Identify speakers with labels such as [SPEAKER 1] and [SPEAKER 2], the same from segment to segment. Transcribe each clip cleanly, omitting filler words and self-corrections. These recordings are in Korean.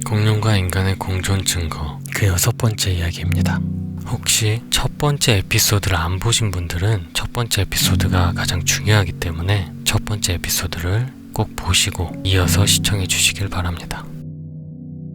[SPEAKER 1] 공룡과 인간의 공존 증거, 그 6번째 이야기입니다. 혹시 첫 번째 에피소드를 안 보신 분들은 첫 번째 에피소드가 가장 중요하기 때문에 첫 번째 에피소드를 꼭 보시고 이어서 시청해 주시길 바랍니다.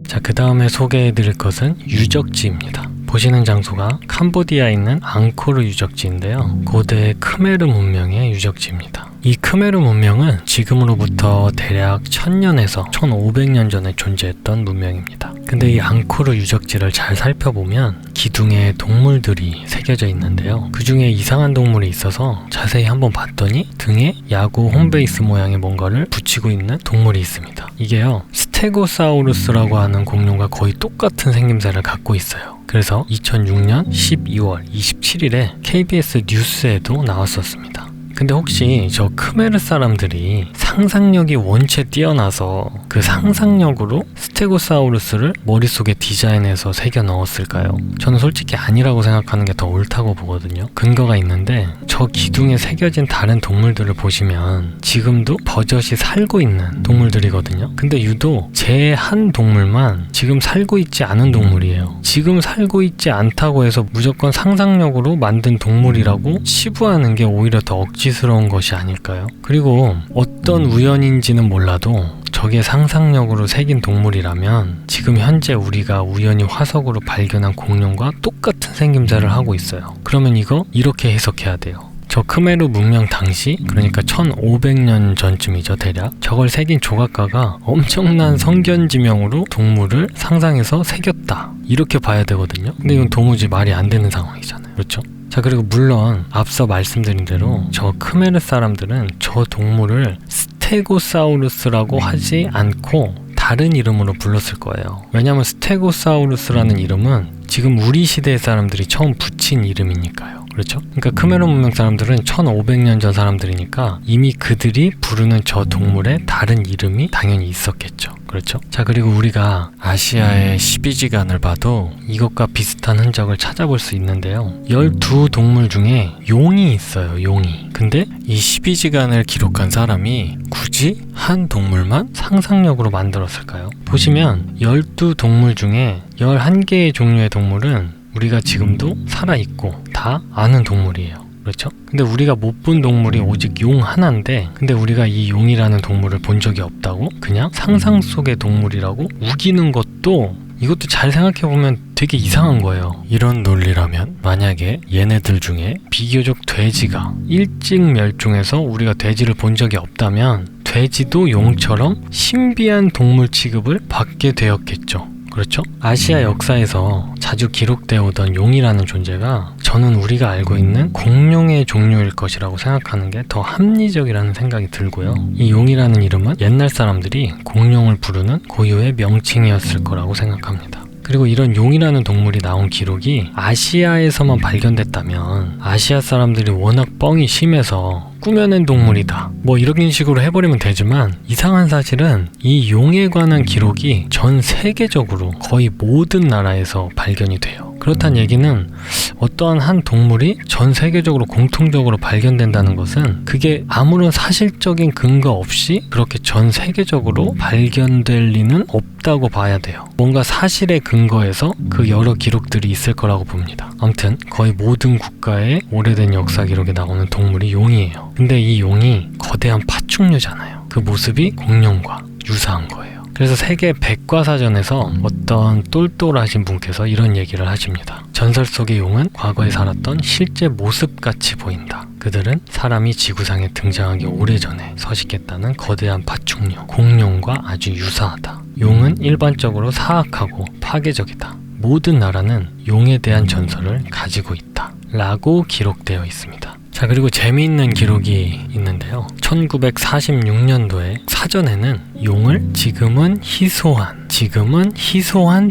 [SPEAKER 1] 자, 그 다음에 소개해 드릴 것은 유적지입니다. 보시는 장소가 캄보디아에 있는 앙코르 유적지인데요. 고대 크메르 문명의 유적지입니다. 이 크메르 문명은 지금으로부터 대략 1000년에서 1500년 전에 존재했던 문명입니다. 근데 이 앙코르 유적지를 잘 살펴보면 기둥에 동물들이 새겨져 있는데요. 그 중에 이상한 동물이 있어서 자세히 한번 봤더니 등에 야구 홈베이스 모양의 뭔가를 붙이고 있는 동물이 있습니다. 이게요, 스테고사우루스라고 하는 공룡과 거의 똑같은 생김새를 갖고 있어요. 그래서 2006년 12월 27일에 KBS 뉴스에도 나왔었습니다. 근데 혹시 저 크메르 사람들이 상상력이 원체 뛰어나서 그 상상력으로 스테고사우루스를 머릿속에 디자인해서 새겨 넣었을까요? 저는 솔직히 아니라고 생각하는 게 더 옳다고 보거든요. 근거가 있는데 저 기둥에 새겨진 다른 동물들을 보시면 지금도 버젓이 살고 있는 동물들이거든요. 근데 유독 제 한 동물만 지금 살고 있지 않은 동물이에요. 지금 살고 있지 않다고 해서 무조건 상상력으로 만든 동물이라고 치부하는 게 오히려 더 억지스러운 것이 아닐까요? 그리고 어떤 우연인지는 몰라도 저게 상상력으로 새긴 동물이라면 지금 현재 우리가 우연히 화석으로 발견한 공룡과 똑같은 생김새를 하고 있어요. 그러면 이거 이렇게 해석해야 돼요. 저 크메르 문명 당시, 그러니까 1500년 전쯤이죠, 대략. 저걸 새긴 조각가가 엄청난 성견지명으로 동물을 상상해서 새겼다, 이렇게 봐야 되거든요. 근데 이건 도무지 말이 안 되는 상황이잖아요. 그렇죠? 자, 그리고 물론 앞서 말씀드린 대로 저 크메르 사람들은 저 동물을 스테고사우루스라고 하지 않고 다른 이름으로 불렀을 거예요. 왜냐하면 스테고사우루스라는 이름은 지금 우리 시대의 사람들이 처음 붙인 이름이니까요. 그렇죠? 그러니까 크메르 문명 사람들은 1500년 전 사람들이니까 이미 그들이 부르는 저 동물의 다른 이름이 당연히 있었겠죠. 그렇죠? 자, 그리고 우리가 아시아의 12지간을 봐도 이것과 비슷한 흔적을 찾아볼 수 있는데요. 12동물 중에 용이 있어요. 용이. 근데 이 12지간을 기록한 사람이 굳이 한 동물만 상상력으로 만들었을까요? 보시면 12동물 중에 11개의 종류의 동물은 우리가 지금도 살아있고 다 아는 동물이에요. 그렇죠? 근데 우리가 못 본 동물이 오직 용 하나인데, 근데 우리가 이 용이라는 동물을 본 적이 없다고 그냥 상상 속의 동물이라고 우기는 것도, 이것도 잘 생각해보면 되게 이상한 거예요. 이런 논리라면 만약에 얘네들 중에 비교적 돼지가 일찍 멸종해서 우리가 돼지를 본 적이 없다면 돼지도 용처럼 신비한 동물 취급을 받게 되었겠죠. 그렇죠? 아시아 역사에서 자주 기록되어 오던 용이라는 존재가 저는 우리가 알고 있는 공룡의 종류일 것이라고 생각하는 게 더 합리적이라는 생각이 들고요. 이 용이라는 이름은 옛날 사람들이 공룡을 부르는 고유의 명칭이었을 거라고 생각합니다. 그리고 이런 용이라는 동물이 나온 기록이 아시아에서만 발견됐다면 아시아 사람들이 워낙 뻥이 심해서 꾸며낸 동물이다, 뭐 이런 식으로 해버리면 되지만, 이상한 사실은 이 용에 관한 기록이 전 세계적으로 거의 모든 나라에서 발견이 돼요. 그렇다는 얘기는 어떠한 한 동물이 전 세계적으로 공통적으로 발견된다는 것은 그게 아무런 사실적인 근거 없이 그렇게 전 세계적으로 발견될 리는 없다고 봐야 돼요. 뭔가 사실의 근거에서 그 여러 기록들이 있을 거라고 봅니다. 아무튼 거의 모든 국가의 오래된 역사 기록에 나오는 동물이 용이에요. 근데 이 용이 거대한 파충류잖아요. 그 모습이 공룡과 유사한 거예요. 그래서 세계 백과사전에서 어떤 똘똘하신 분께서 이런 얘기를 하십니다. 전설 속의 용은 과거에 살았던 실제 모습같이 보인다. 그들은 사람이 지구상에 등장하기 오래전에 서식했다는 거대한 파충류, 공룡과 아주 유사하다. 용은 일반적으로 사악하고 파괴적이다. 모든 나라는 용에 대한 전설을 가지고 있다, 라고 기록되어 있습니다. 자, 그리고 재미있는 기록이 있는데요. 1946년도에 사전에는 용을 지금은 희소한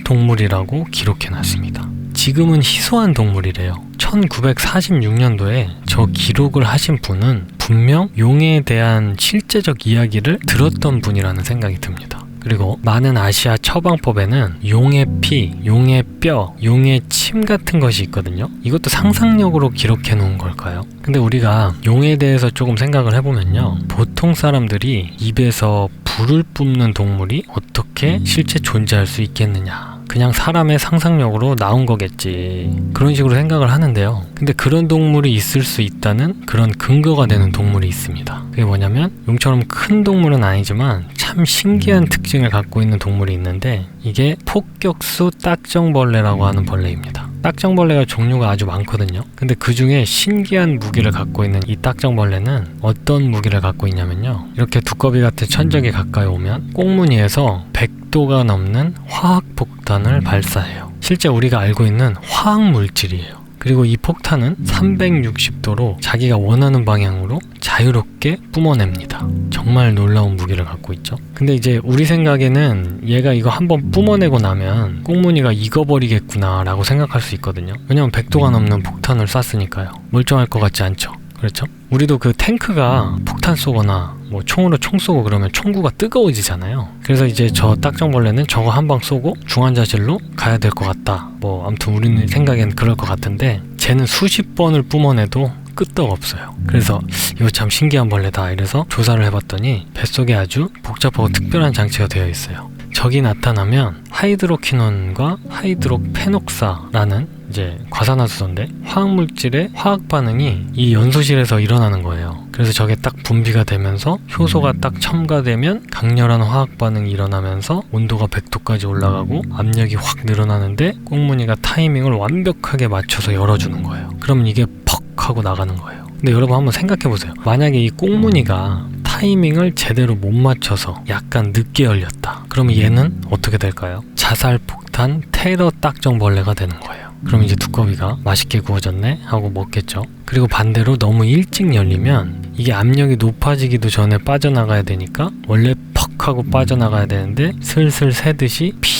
[SPEAKER 1] 동물이라고 기록해놨습니다. 지금은 희소한 동물이래요. 1946년도에 저 기록을 하신 분은 분명 용에 대한 실제적 이야기를 들었던 분이라는 생각이 듭니다. 그리고 많은 아시아 처방법에는 용의 피, 용의 뼈, 용의 침 같은 것이 있거든요. 이것도 상상력으로 기록해 놓은 걸까요? 근데 우리가 용에 대해서 조금 생각을 해보면요, 보통 사람들이 입에서 불을 뿜는 동물이 어떻게 실제 존재할 수 있겠느냐, 그냥 사람의 상상력으로 나온 거겠지, 그런 식으로 생각을 하는데요. 근데 그런 동물이 있을 수 있다는 그런 근거가 되는 동물이 있습니다. 그게 뭐냐면, 용처럼 큰 동물은 아니지만 참 신기한 특징을 갖고 있는 동물이 있는데, 이게 폭격수 딱정벌레라고 하는 벌레입니다. 딱정벌레가 종류가 아주 많거든요. 근데 그 중에 신기한 무기를 갖고 있는 이 딱정벌레는 어떤 무기를 갖고 있냐면요, 이렇게 두꺼비 같은 천적이 가까이 오면 꽁무니에서 100도가 넘는 화학폭탄을 발사해요. 실제 우리가 알고 있는 화학물질이에요. 그리고 이 폭탄은 360도로 자기가 원하는 방향으로 자유롭게 뿜어냅니다. 정말 놀라운 무기를 갖고 있죠. 근데 이제 우리 생각에는 얘가 이거 한번 뿜어내고 나면 꽁무니가 익어버리겠구나 라고 생각할 수 있거든요. 왜냐면 100도가 넘는 폭탄을 쐈으니까요. 멀쩡할 것 같지 않죠? 그렇죠? 우리도 그 탱크가 폭탄 쏘거나 뭐 총으로 총 쏘고 그러면 총구가 뜨거워지잖아요. 그래서 이제 저 딱정벌레는 저거 한 방 쏘고 중환자실로 가야 될 것 같다, 뭐 아무튼 우리는 생각엔 그럴 것 같은데, 쟤는 수십 번을 뿜어내도 끄떡 없어요. 그래서 이거 참 신기한 벌레다 이래서 조사를 해봤더니 뱃속에 아주 복잡하고 특별한 장치가 되어 있어요. 적이 나타나면 하이드로퀴논과 하이드로페녹사라는 이제 과산화수소인데, 화학물질의 화학 반응이 이 연소실에서 일어나는 거예요. 그래서 저게 딱 분비가 되면서 효소가 딱 첨가되면 강렬한 화학 반응이 일어나면서 온도가 100도까지 올라가고 압력이 확 늘어나는데, 꽁무니가 타이밍을 완벽하게 맞춰서 열어주는 거예요. 그러면 이게 퍽 하고 나가는 거예요. 근데 여러분 한번 생각해보세요. 만약에 이 꽁무니가 타이밍을 제대로 못 맞춰서 약간 늦게 열렸다, 그러면 얘는 어떻게 될까요? 자살폭탄 테러 딱정벌레가 되는 거예요. 그럼 이제 두꺼비가 맛있게 구워졌네 하고 먹겠죠. 그리고 반대로 너무 일찍 열리면 이게 압력이 높아지기도 전에 빠져나가야 되니까 원래 퍽 하고 빠져나가야 되는데 슬슬 새듯이 피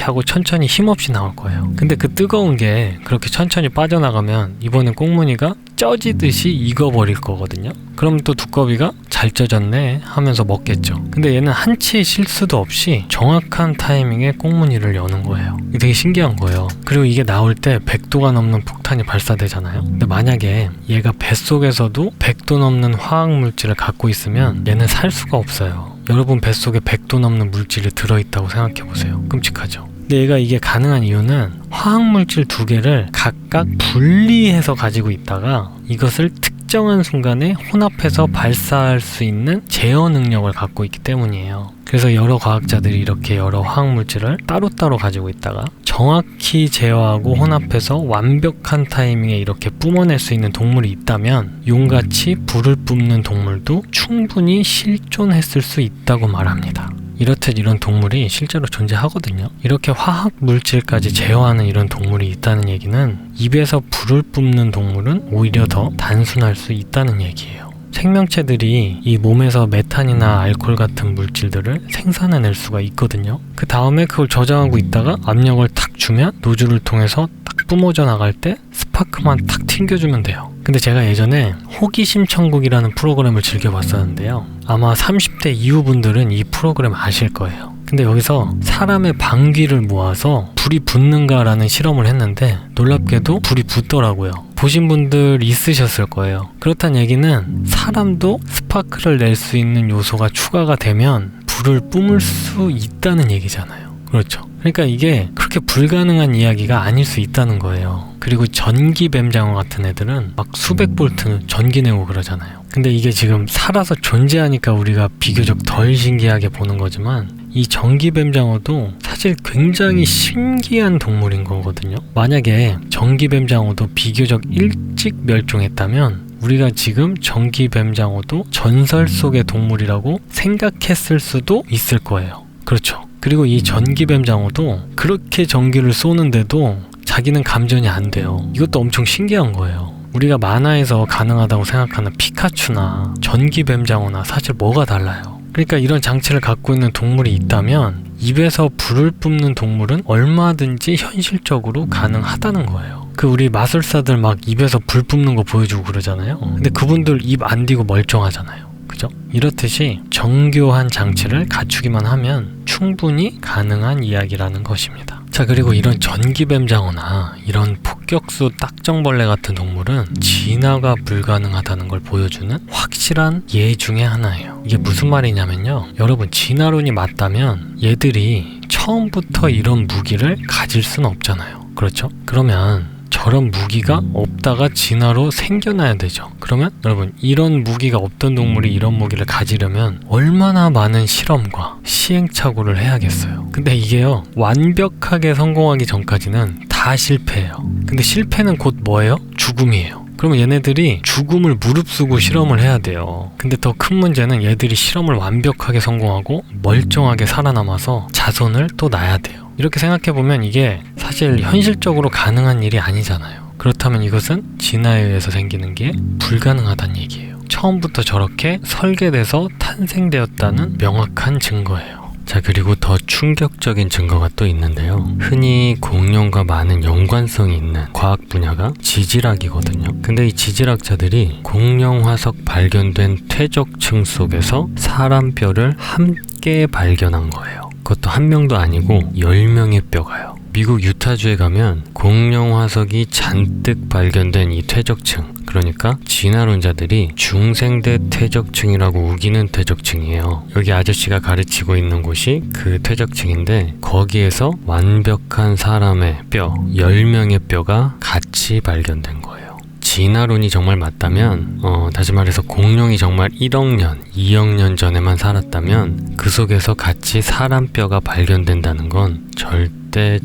[SPEAKER 1] 하고 천천히 힘없이 나올 거예요. 근데 그 뜨거운 게 그렇게 천천히 빠져나가면 이번엔 꽁무니가 쪄지듯이 익어버릴 거거든요. 그럼 또 두꺼비가 잘 쪄졌네 하면서 먹겠죠. 근데 얘는 한치의 실수도 없이 정확한 타이밍에 꽁무니를 여는 거예요. 이게 되게 신기한 거예요. 그리고 이게 나올 때 100도가 넘는 폭탄이 발사되잖아요. 근데 만약에 얘가 뱃속에서도 100도 넘는 화학물질을 갖고 있으면 얘는 살 수가 없어요. 여러분 뱃속에 100도 넘는 물질이 들어있다고 생각해보세요. 끔찍하죠. 근데 얘가 이게 가능한 이유는 화학물질 두 개를 각각 분리해서 가지고 있다가 이것을 특정한 순간에 혼합해서 발사할 수 있는 제어 능력을 갖고 있기 때문이에요. 그래서 여러 과학자들이 이렇게 여러 화학물질을 따로따로 가지고 있다가 정확히 제어하고 혼합해서 완벽한 타이밍에 이렇게 뿜어낼 수 있는 동물이 있다면 용같이 불을 뿜는 동물도 충분히 실존했을 수 있다고 말합니다. 이렇듯 이런 동물이 실제로 존재하거든요. 이렇게 화학 물질까지 제어하는 이런 동물이 있다는 얘기는 입에서 불을 뿜는 동물은 오히려 더 단순할 수 있다는 얘기예요. 생명체들이 이 몸에서 메탄이나 알코올 같은 물질들을 생산해낼 수가 있거든요. 그 다음에 그걸 저장하고 있다가 압력을 탁 주면 노즐을 통해서 딱 뿜어져 나갈 때 스파크만 탁 튕겨주면 돼요. 근데 제가 예전에 호기심 천국이라는 프로그램을 즐겨봤었는데요. 아마 30대 이후 분들은 이 프로그램 아실 거예요. 근데 여기서 사람의 방귀를 모아서 불이 붙는가라는 실험을 했는데 놀랍게도 불이 붙더라고요. 보신 분들 있으셨을 거예요. 그렇다는 얘기는 사람도 스파크를 낼 수 있는 요소가 추가가 되면 불을 뿜을 수 있다는 얘기잖아요. 그렇죠. 그러니까 이게 그렇게 불가능한 이야기가 아닐 수 있다는 거예요. 그리고 전기 뱀장어 같은 애들은 막 수백 볼트 전기 내고 그러잖아요. 근데 이게 지금 살아서 존재하니까 우리가 비교적 덜 신기하게 보는 거지만 이 전기 뱀장어도 사실 굉장히 신기한 동물인 거거든요. 만약에 전기 뱀장어도 비교적 일찍 멸종했다면 우리가 지금 전기 뱀장어도 전설 속의 동물이라고 생각했을 수도 있을 거예요. 그렇죠. 그리고 이 전기뱀장어도 그렇게 전기를 쏘는데도 자기는 감전이 안 돼요. 이것도 엄청 신기한 거예요. 우리가 만화에서 가능하다고 생각하는 피카츄나 전기뱀장어나 사실 뭐가 달라요. 그러니까 이런 장치를 갖고 있는 동물이 있다면 입에서 불을 뿜는 동물은 얼마든지 현실적으로 가능하다는 거예요. 그 우리 마술사들 막 입에서 불 뿜는 거 보여주고 그러잖아요. 근데 그분들 입 안 띄고 멀쩡하잖아요. 그죠? 이렇듯이 정교한 장치를 갖추기만 하면 충분히 가능한 이야기라는 것입니다. 자, 그리고 이런 전기뱀장어나 이런 폭격수 딱정벌레 같은 동물은 진화가 불가능하다는 걸 보여주는 확실한 예 중에 하나예요. 이게 무슨 말이냐면요, 여러분, 진화론이 맞다면 얘들이 처음부터 이런 무기를 가질 수는 없잖아요. 그렇죠? 그러면 저런 무기가 없다가 진화로 생겨나야 되죠. 그러면 여러분, 이런 무기가 없던 동물이 이런 무기를 가지려면 얼마나 많은 실험과 시행착오를 해야겠어요. 근데 이게요, 완벽하게 성공하기 전까지는 다 실패해요. 근데 실패는 곧 뭐예요? 죽음이에요. 그러면 얘네들이 죽음을 무릅쓰고 실험을 해야 돼요. 근데 더 큰 문제는 얘들이 실험을 완벽하게 성공하고 멀쩡하게 살아남아서 자손을 또 낳아야 돼요. 이렇게 생각해보면 이게 사실 현실적으로 가능한 일이 아니잖아요. 그렇다면 이것은 진화에 의해서 생기는 게 불가능하다는 얘기예요. 처음부터 저렇게 설계돼서 탄생되었다는 명확한 증거예요. 자, 그리고 더 충격적인 증거가 또 있는데요. 흔히 공룡과 많은 연관성이 있는 과학 분야가 지질학이거든요. 근데 이 지질학자들이 공룡 화석 발견된 퇴적층 속에서 사람 뼈를 함께 발견한 거예요. 그것도 한 명도 아니고 10명의 뼈가요. 미국 유타주에 가면 공룡 화석이 잔뜩 발견된 이 퇴적층, 그러니까 진화론자들이 중생대 퇴적층이라고 우기는 퇴적층이에요. 여기 아저씨가 가르치고 있는 곳이 그 퇴적층인데, 거기에서 완벽한 사람의 뼈 10명의 뼈가 같이 발견된 거예요. 진화론이 정말 맞다면, 다시 말해서 공룡이 정말 1억 년, 2억 년 전에만 살았다면 그 속에서 같이 사람 뼈가 발견된다는 건 절대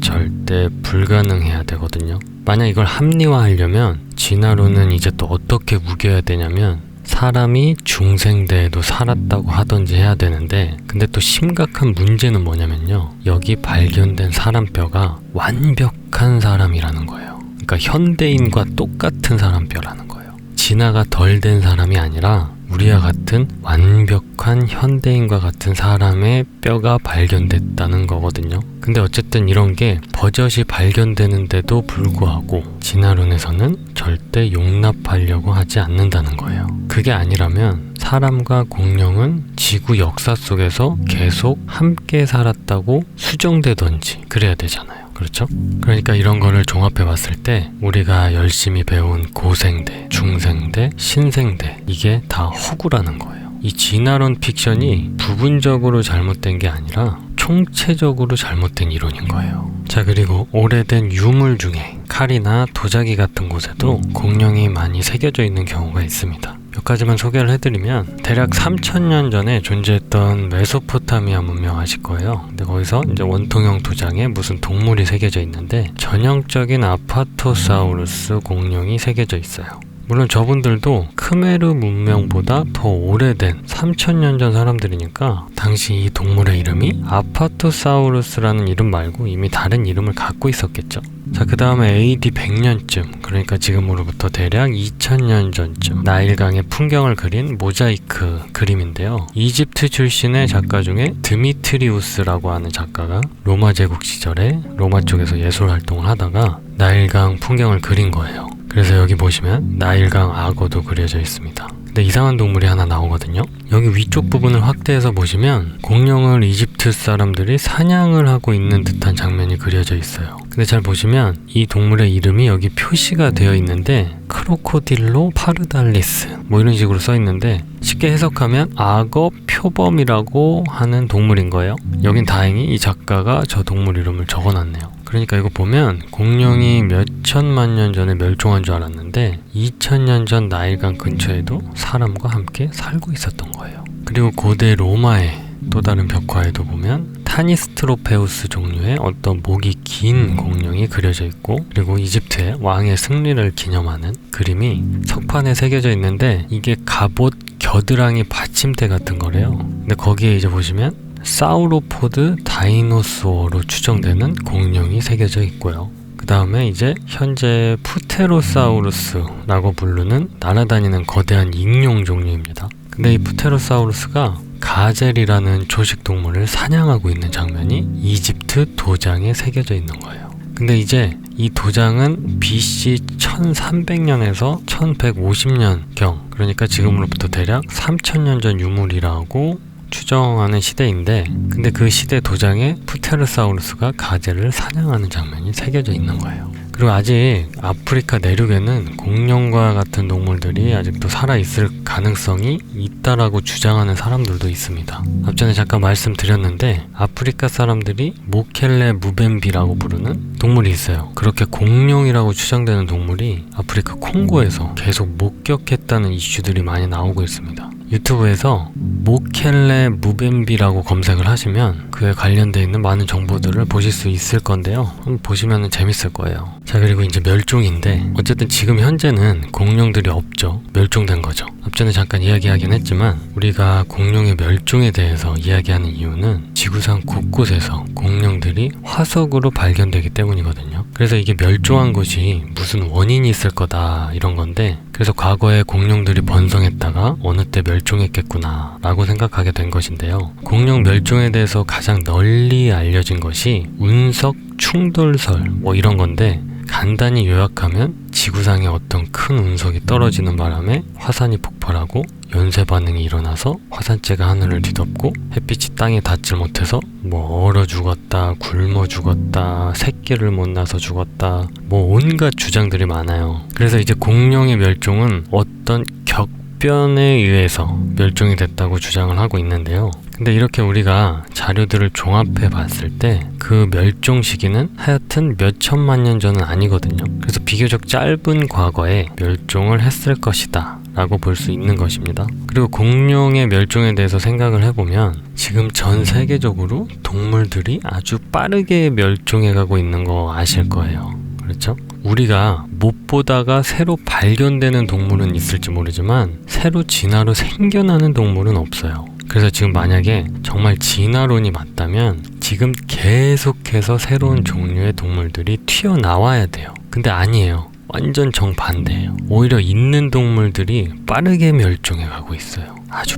[SPEAKER 1] 불가능해야 되거든요. 만약 이걸 합리화하려면 진화론은 이제 또 어떻게 우겨야 되냐면, 사람이 중생대에도 살았다고 하던지 해야 되는데, 근데 또 심각한 문제는 뭐냐면요, 여기 발견된 사람 뼈가 완벽한 사람이라는 거예요. 그러니까 현대인과 똑같은 사람 뼈라는 거예요. 진화가 덜 된 사람이 아니라 우리와 같은 완벽한 현대인과 같은 사람의 뼈가 발견됐다는 거거든요. 근데 어쨌든 이런 게 버젓이 발견되는데도 불구하고 진화론에서는 절대 용납하려고 하지 않는다는 거예요. 그게 아니라면 사람과 공룡은 지구 역사 속에서 계속 함께 살았다고 수정되던지 그래야 되잖아요. 그렇죠? 그러니까 이런 거를 종합해 봤을 때 우리가 열심히 배운 고생대, 중생대, 신생대, 이게 다 허구라는 거예요. 이 진화론 픽션이 부분적으로 잘못된 게 아니라 총체적으로 잘못된 이론인 거예요. 자, 그리고 오래된 유물 중에 칼이나 도자기 같은 곳에도 공룡이 많이 새겨져 있는 경우가 있습니다. 몇 가지만 소개를 해드리면, 대략 3000년 전에 존재했던 메소포타미아 문명 아실 거예요. 근데 거기서 이제 원통형 도장에 무슨 동물이 새겨져 있는데 전형적인 아파토사우루스 공룡이 새겨져 있어요. 물론 저분들도 크메르 문명보다 더 오래된 3000년 전 사람들이니까 당시 이 동물의 이름이 아파토사우루스라는 이름 말고 이미 다른 이름을 갖고 있었겠죠. 자, 그 다음에 AD 100년쯤, 그러니까 지금으로부터 대략 2000년 전쯤 나일강의 풍경을 그린 모자이크 그림인데요. 이집트 출신의 작가 중에 드미트리우스라고 하는 작가가 로마 제국 시절에 로마 쪽에서 예술 활동을 하다가 나일강 풍경을 그린 거예요. 그래서 여기 보시면 나일강 악어도 그려져 있습니다. 근데 이상한 동물이 하나 나오거든요. 여기 위쪽 부분을 확대해서 보시면 공룡을 이집트 사람들이 사냥을 하고 있는 듯한 장면이 그려져 있어요. 근데 잘 보시면 이 동물의 이름이 여기 표시가 되어 있는데 크로코딜로 파르달리스 뭐 이런 식으로 써 있는데, 쉽게 해석하면 악어 표범이라고 하는 동물인 거예요. 여긴 다행히 이 작가가 저 동물 이름을 적어놨네요. 그러니까 이거 보면 공룡이 몇 천만 년 전에 멸종한 줄 알았는데 2000년 전 나일강 근처에도 사람과 함께 살고 있었던 거예요. 그리고 고대 로마의 또 다른 벽화에도 보면 타니스트로페우스 종류의 어떤 목이 긴 공룡이 그려져 있고, 그리고 이집트의 왕의 승리를 기념하는 그림이 석판에 새겨져 있는데 이게 갑옷 겨드랑이 받침대 같은 거래요. 근데 거기에 이제 보시면 사우로포드 다이노소어로 추정되는 공룡이 새겨져 있고요. 그 다음에 이제 현재 푸테로사우루스라고 부르는 날아다니는 거대한 익룡 종류입니다. 근데 이 푸테로사우루스가 가젤이라는 초식 동물을 사냥하고 있는 장면이 이집트 도장에 새겨져 있는 거예요. 근데 이제 이 도장은 BC 1300년에서 1150년경, 그러니까 지금으로부터 대략 3000년 전 유물이라고 추정하는 시대인데, 근데 그 시대 도장에 프테르사우루스가 가젤을 사냥하는 장면이 새겨져 있는 거예요. 그리고 아직 아프리카 내륙에는 공룡과 같은 동물들이 아직도 살아있을 가능성이 있다라고 주장하는 사람들도 있습니다. 앞전에 잠깐 말씀드렸는데 아프리카 사람들이 모켈레 무벤비라고 부르는 동물이 있어요. 그렇게 공룡이라고 추정되는 동물이 아프리카 콩고에서 계속 목격했다는 이슈들이 많이 나오고 있습니다. 유튜브에서 모켈레 무벤비라고 검색을 하시면 그에 관련되어 있는 많은 정보들을 보실 수 있을 건데요. 한번 보시면 재밌을 거예요. 자, 그리고 이제 멸종인데, 어쨌든 지금 현재는 공룡들이 없죠. 멸종된 거죠. 앞전에 잠깐 이야기하긴 했지만 우리가 공룡의 멸종에 대해서 이야기하는 이유는 지구상 곳곳에서 공룡들이 화석으로 발견되기 때문이거든요. 그래서 이게 멸종한 것이 무슨 원인이 있을 거다 이런 건데, 그래서 과거에 공룡들이 번성했다가 어느 때 멸종했겠구나 라고 생각하게 된 것인데요. 공룡 멸종에 대해서 가장 널리 알려진 것이 운석 충돌설 뭐 이런 건데, 간단히 요약하면 지구상에 어떤 큰 운석이 떨어지는 바람에 화산이 폭발하고 연쇄 반응이 일어나서 화산재가 하늘을 뒤덮고 햇빛이 땅에 닿질 못해서 뭐 얼어 죽었다, 굶어 죽었다, 새끼를 못 낳아서 죽었다, 뭐 온갖 주장들이 많아요. 그래서 이제 공룡의 멸종은 어떤 격변에 의해서 멸종이 됐다고 주장을 하고 있는데요. 근데 이렇게 우리가 자료들을 종합해 봤을 때 그 멸종 시기는 하여튼 몇 천만 년 전은 아니거든요. 그래서 비교적 짧은 과거에 멸종을 했을 것이다 라고 볼 수 있는 것입니다. 그리고 공룡의 멸종에 대해서 생각을 해보면 지금 전 세계적으로 동물들이 아주 빠르게 멸종해 가고 있는 거 아실 거예요. 그렇죠? 우리가 못 보다가 새로 발견되는 동물은 있을지 모르지만 새로 진화로 생겨나는 동물은 없어요. 그래서 지금 만약에 정말 진화론이 맞다면 지금 계속해서 새로운 종류의 동물들이 튀어나와야 돼요. 근데 아니에요. 완전 정반대예요. 오히려 있는 동물들이 빠르게 멸종해 가고 있어요. 아주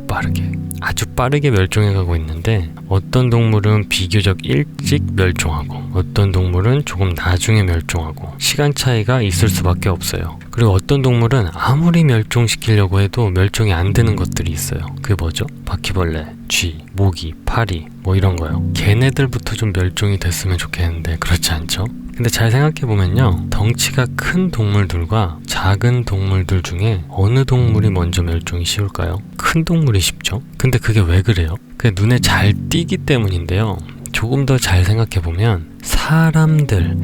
[SPEAKER 1] 빠르게 멸종해 가고 있는데, 어떤 동물은 비교적 일찍 멸종하고 어떤 동물은 조금 나중에 멸종하고 시간 차이가 있을 수밖에 없어요. 그리고 어떤 동물은 아무리 멸종시키려고 해도 멸종이 안 되는 것들이 있어요. 그게 뭐죠? 바퀴벌레, 쥐, 모기, 파리 뭐 이런 거요. 걔네들부터 좀 멸종이 됐으면 좋겠는데 그렇지 않죠? 근데 잘 생각해보면요, 덩치가 큰 동물들과 작은 동물들 중에 어느 동물이 먼저 멸종이 쉬울까요? 큰 동물이 쉽죠? 근데 그게 왜 그래요? 그게 눈에 잘 띄기 때문인데요. 조금 더 잘 생각해보면 사람들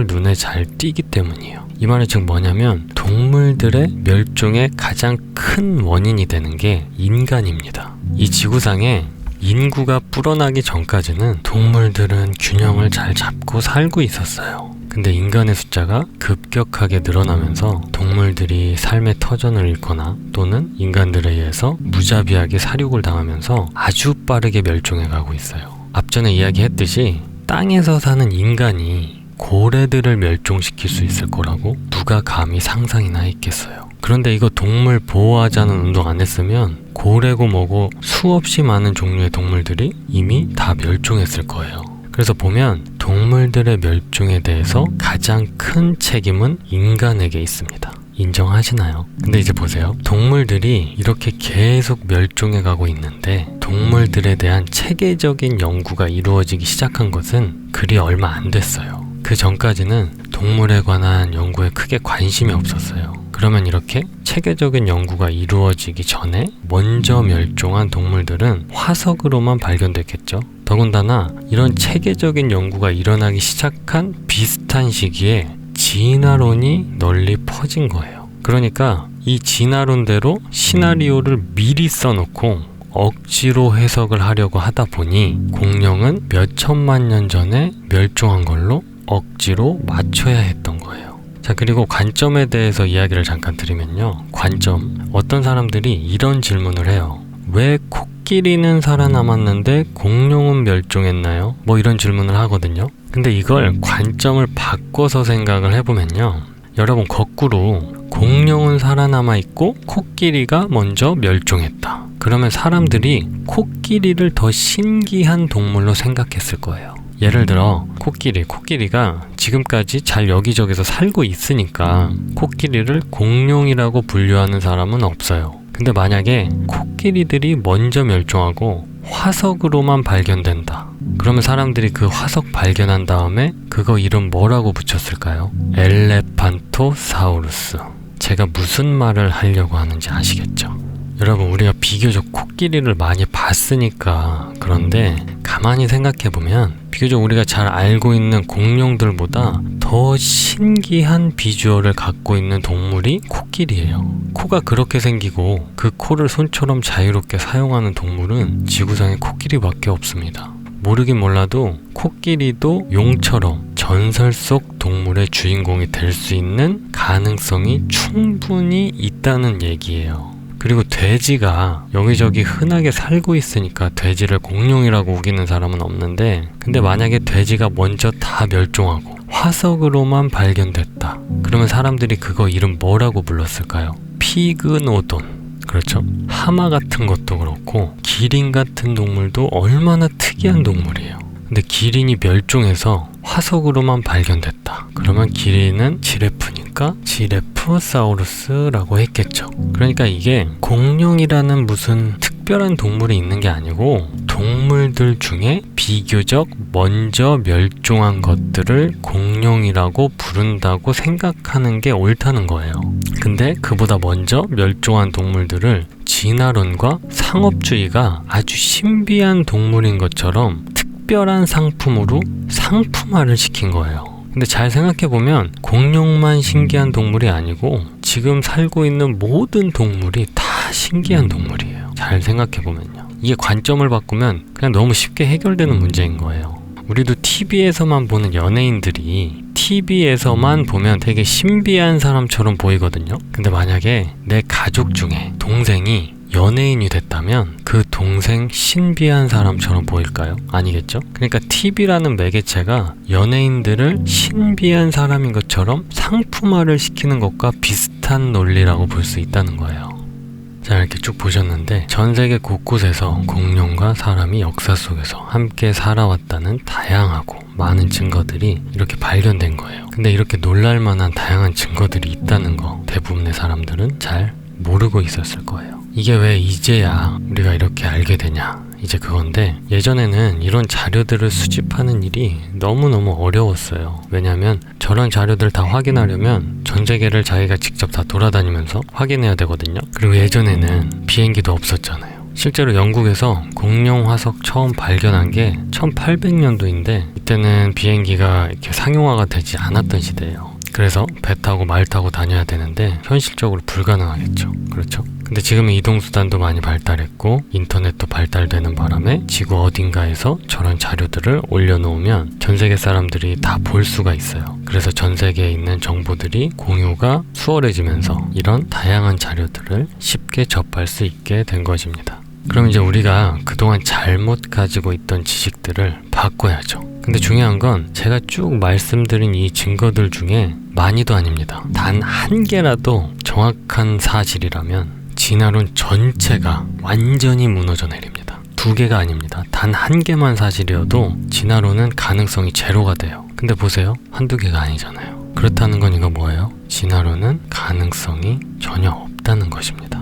[SPEAKER 1] 눈에 잘 띄기 때문이에요. 이 말은 즉 뭐냐면 동물들의 멸종의 가장 큰 원인이 되는 게 인간입니다. 이 지구상에 인구가 불어나기 전까지는 동물들은 균형을 잘 잡고 살고 있었어요. 근데 인간의 숫자가 급격하게 늘어나면서 동물들이 삶의 터전을 잃거나 또는 인간들에 의해서 무자비하게 사육을 당하면서 아주 빠르게 멸종해 가고 있어요. 앞전에 이야기했듯이 땅에서 사는 인간이 고래들을 멸종시킬 수 있을 거라고 누가 감히 상상이나 했겠어요. 그런데 이거 동물 보호하자는 운동 안 했으면 고래고 뭐고 수없이 많은 종류의 동물들이 이미 다 멸종했을 거예요. 그래서 보면 동물들의 멸종에 대해서 가장 큰 책임은 인간에게 있습니다. 인정하시나요? 근데 이제 보세요. 동물들이 이렇게 계속 멸종해 가고 있는데 동물들에 대한 체계적인 연구가 이루어지기 시작한 것은 그리 얼마 안 됐어요. 그 전까지는 동물에 관한 연구에 크게 관심이 없었어요. 그러면 이렇게 체계적인 연구가 이루어지기 전에 먼저 멸종한 동물들은 화석으로만 발견됐겠죠. 더군다나 이런 체계적인 연구가 일어나기 시작한 비슷한 시기에 진화론이 널리 퍼진 거예요. 그러니까 이 진화론대로 시나리오를 미리 써놓고 억지로 해석을 하려고 하다 보니 공룡은 몇 천만 년 전에 멸종한 걸로 억지로 맞춰야 했던 거예요. 자, 그리고 관점에 대해서 이야기를 잠깐 드리면요. 관점. 어떤 사람들이 이런 질문을 해요. 왜 코끼리는 살아남았는데 공룡은 멸종했나요? 뭐 이런 질문을 하거든요. 근데 이걸 관점을 바꿔서 생각을 해보면요. 여러분, 거꾸로 공룡은 살아남아 있고 코끼리가 먼저 멸종했다. 그러면 사람들이 코끼리를 더 신기한 동물로 생각했을 거예요. 예를 들어 코끼리가 지금까지 잘 여기저기서 살고 있으니까 코끼리를 공룡이라고 분류하는 사람은 없어요. 근데 만약에 코끼리들이 먼저 멸종하고 화석으로만 발견된다. 그러면 사람들이 그 화석 발견한 다음에 그거 이름 뭐라고 붙였을까요? 엘레판토사우루스. 제가 무슨 말을 하려고 하는지 아시겠죠? 여러분, 우리가 비교적 코끼리를 많이 봤으니까 그런데 가만히 생각해보면 비교적 우리가 잘 알고 있는 공룡들보다 더 신기한 비주얼을 갖고 있는 동물이 코끼리예요. 코가 그렇게 생기고 그 코를 손처럼 자유롭게 사용하는 동물은 지구상에 코끼리밖에 없습니다. 모르긴 몰라도 코끼리도 용처럼 전설 속 동물의 주인공이 될 수 있는 가능성이 충분히 있다는 얘기예요. 그리고 돼지가 여기저기 흔하게 살고 있으니까 돼지를 공룡이라고 우기는 사람은 없는데, 근데 만약에 돼지가 먼저 다 멸종하고 화석으로만 발견됐다. 그러면 사람들이 그거 이름 뭐라고 불렀을까요? 피그노돈. 그렇죠? 하마 같은 것도 그렇고 기린 같은 동물도 얼마나 특이한 동물이에요. 근데 기린이 멸종해서 화석으로만 발견됐다. 그러면 기린은 지레프니까 지레프사우루스라고 했겠죠. 그러니까 이게 공룡이라는 무슨 특별한 동물이 있는 게 아니고 동물들 중에 비교적 먼저 멸종한 것들을 공룡이라고 부른다고 생각하는 게 옳다는 거예요. 근데 그보다 먼저 멸종한 동물들을 진화론과 상업주의가 아주 신비한 동물인 것처럼 특별한 상품으로 상품화를 시킨 거예요. 근데 잘 생각해보면 공룡만 신기한 동물이 아니고 지금 살고 있는 모든 동물이 다 신기한 동물이에요. 잘 생각해보면요. 이게 관점을 바꾸면 그냥 너무 쉽게 해결되는 문제인 거예요. 우리도 TV에서만 보는 연예인들이 TV에서만 보면 되게 신비한 사람처럼 보이거든요. 근데 만약에 내 가족 중에 동생이 연예인이 됐다면 그 동생 신비한 사람처럼 보일까요? 아니겠죠? 그러니까 TV라는 매개체가 연예인들을 신비한 사람인 것처럼 상품화를 시키는 것과 비슷한 논리라고 볼 수 있다는 거예요. 자, 이렇게 쭉 보셨는데 전 세계 곳곳에서 공룡과 사람이 역사 속에서 함께 살아왔다는 다양하고 많은 증거들이 이렇게 발견된 거예요. 근데 이렇게 놀랄만한 다양한 증거들이 있다는 거 대부분의 사람들은 잘 모르고 있었을 거예요. 이게 왜 이제야 우리가 이렇게 알게 되냐, 이제 그건데, 예전에는 이런 자료들을 수집하는 일이 너무너무 어려웠어요. 왜냐하면 저런 자료들 다 확인하려면 전 세계를 자기가 직접 다 돌아다니면서 확인해야 되거든요. 그리고 예전에는 비행기도 없었잖아요. 실제로 영국에서 공룡 화석 처음 발견한 게 1800년도인데 이때는 비행기가 이렇게 상용화가 되지 않았던 시대예요. 그래서 배 타고 말 타고 다녀야 되는데 현실적으로 불가능하겠죠. 그렇죠? 근데 지금은 이동수단도 많이 발달했고 인터넷도 발달되는 바람에 지구 어딘가에서 저런 자료들을 올려놓으면 전 세계 사람들이 다 볼 수가 있어요. 그래서 전 세계에 있는 정보들이 공유가 수월해지면서 이런 다양한 자료들을 쉽게 접할 수 있게 된 것입니다. 그럼 이제 우리가 그동안 잘못 가지고 있던 지식들을 바꿔야죠. 근데 중요한 건 제가 쭉 말씀드린 이 증거들 중에 많이도 아닙니다. 단 한 개라도 정확한 사실이라면 진화론 전체가 완전히 무너져 내립니다. 2개가 아닙니다. 단 1개만 사실이어도 진화론은 가능성이 제로가 돼요. 근데 보세요. 1-2개가 아니잖아요. 그렇다는 건 이거 뭐예요? 진화론은 가능성이 전혀 없다는 것입니다.